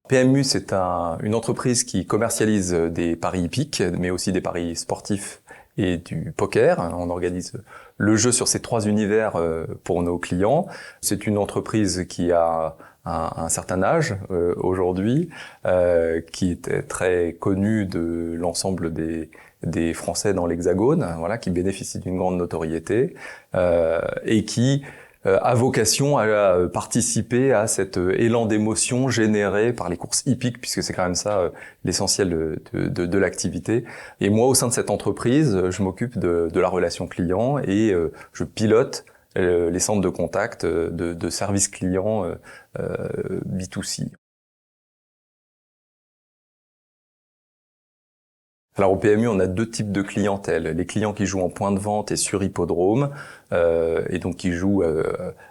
PMU, c'est une entreprise qui commercialise des paris hippiques, mais aussi des paris sportifs et du poker. On organise le jeu sur ces trois univers pour nos clients. C'est une entreprise qui a un certain âge aujourd'hui, qui est très connue de l'ensemble des Français dans l'Hexagone, voilà, qui bénéficie d'une grande notoriété et qui a vocation à participer à cet élan d'émotion généré par les courses hippiques, puisque c'est quand même ça l'essentiel de l'activité. Et moi, au sein de cette entreprise, je m'occupe de la relation client et je pilote les centres de contact de service client B2C. Alors au PMU, on a deux types de clientèle. Les clients qui jouent en point de vente et sur hippodrome, et donc qui jouent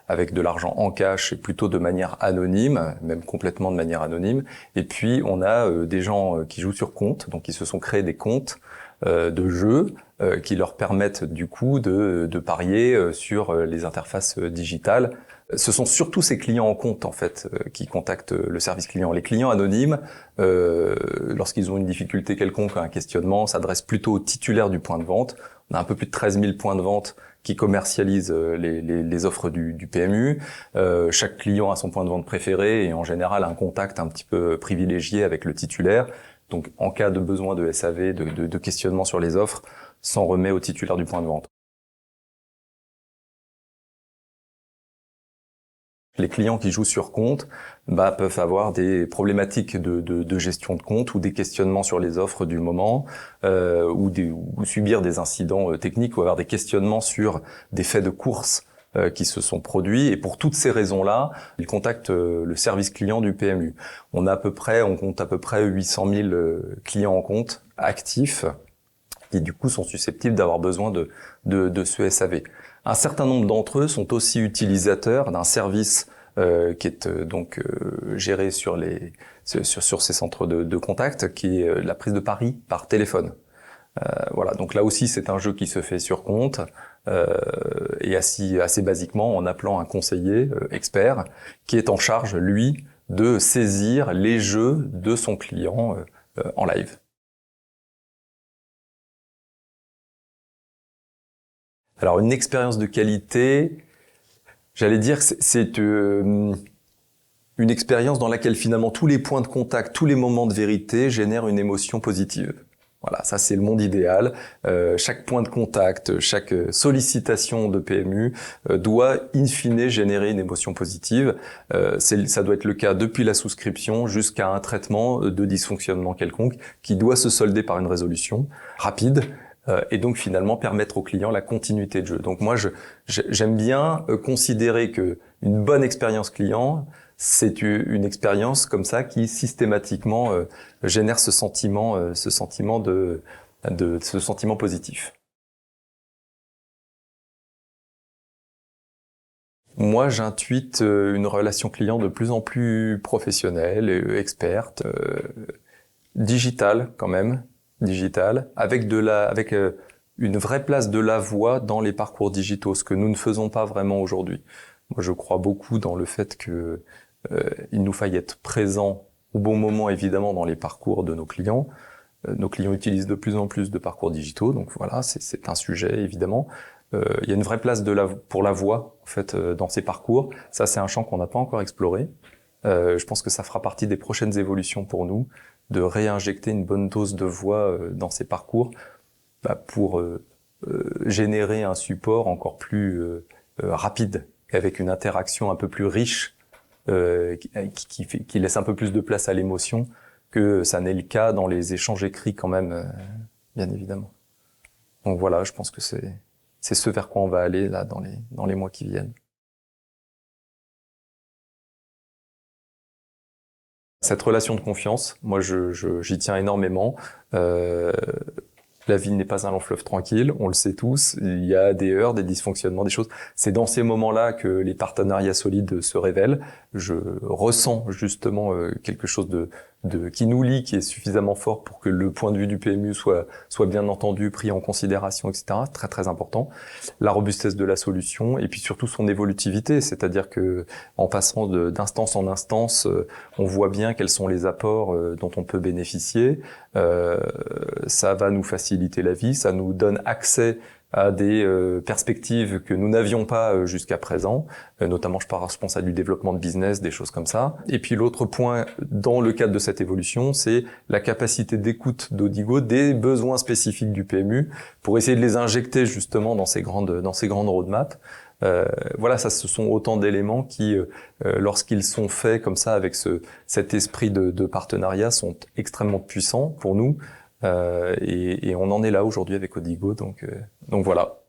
avec de l'argent en cash et plutôt de manière anonyme, même complètement de manière anonyme. Et puis on a des gens qui jouent sur compte, donc qui se sont créés des comptes de jeux qui leur permettent du coup de parier sur les interfaces digitales. Ce sont surtout ces clients en compte en fait qui contactent le service client. Les clients anonymes, lorsqu'ils ont une difficulté quelconque, un questionnement, s'adressent plutôt aux titulaires du point de vente. On a un peu plus de 13 000 points de vente qui commercialisent les offres du PMU. Chaque client a son point de vente préféré et en général un contact un petit peu privilégié avec le titulaire. Donc en cas de besoin de SAV, de questionnement sur les offres, s'en remet au titulaire du point de vente. Les clients qui jouent sur compte peuvent avoir des problématiques de gestion de compte ou des questionnements sur les offres du moment ou subir des incidents techniques ou avoir des questionnements sur des faits de course qui se sont produits. Et pour toutes ces raisons-là, ils contactent le service client du PMU. On compte à peu près 800 000 clients en compte actifs qui du coup sont susceptibles d'avoir besoin de ce SAV. Un certain nombre d'entre eux sont aussi utilisateurs d'un service qui est géré sur ces centres de contact, qui est la prise de paris par téléphone. Voilà, donc là aussi c'est un jeu qui se fait sur compte et assez basiquement en appelant un conseiller expert qui est en charge lui de saisir les jeux de son client en live. Alors une expérience de qualité, j'allais dire que c'est une expérience dans laquelle finalement tous les points de contact, tous les moments de vérité génèrent une émotion positive. Voilà, ça c'est le monde idéal. Chaque point de contact, chaque sollicitation de PMU doit in fine générer une émotion positive. Ça doit être le cas depuis la souscription jusqu'à un traitement de dysfonctionnement quelconque qui doit se solder par une résolution rapide. Et donc finalement permettre au client la continuité de jeu. Donc moi j'aime bien considérer que une bonne expérience client, c'est une expérience comme ça qui systématiquement génère ce sentiment positif. Moi, j'intuite une relation client de plus en plus professionnelle, experte, digitale quand même. Digital, avec une vraie place de la voix dans les parcours digitaux, ce que nous ne faisons pas vraiment aujourd'hui. Moi, je crois beaucoup dans le fait que il nous faille être présent au bon moment, évidemment, dans les parcours de nos clients. Nos clients utilisent de plus en plus de parcours digitaux, donc voilà, c'est un sujet, évidemment. Il y a une vraie place pour la voix, en fait, dans ces parcours. Ça, c'est un champ qu'on n'a pas encore exploré. Je pense que ça fera partie des prochaines évolutions pour nous, de réinjecter une bonne dose de voix dans ces parcours pour générer un support encore plus rapide, avec une interaction un peu plus riche, qui laisse un peu plus de place à l'émotion que ça n'est le cas dans les échanges écrits quand même, bien évidemment. Donc voilà, je pense que c'est ce vers quoi on va aller là dans les mois qui viennent. Cette relation de confiance, moi j'y tiens énormément. La vie n'est pas un long fleuve tranquille, on le sait tous. Il y a des heurts, des dysfonctionnements, des choses. C'est dans ces moments-là que les partenariats solides se révèlent. Je ressens justement quelque chose qui nous lie, qui est suffisamment fort pour que le point de vue du PMU soit bien entendu, pris en considération, etc. Très très important. La robustesse de la solution et puis surtout son évolutivité, c'est-à-dire que en passant d'instance en instance, on voit bien quels sont les apports dont on peut bénéficier. Ça va nous faciliter la vie, ça nous donne accès à des perspectives que nous n'avions pas jusqu'à présent, notamment je pense à du développement de business, des choses comme ça. Et puis l'autre point dans le cadre de cette évolution, c'est la capacité d'écoute d'Odigo des besoins spécifiques du PMU pour essayer de les injecter justement dans ces grandes roadmaps. Voilà, ça, ce sont autant d'éléments qui, lorsqu'ils sont faits comme ça avec cet esprit de partenariat, sont extrêmement puissants pour nous. Et on en est là aujourd'hui avec Odigo, donc voilà.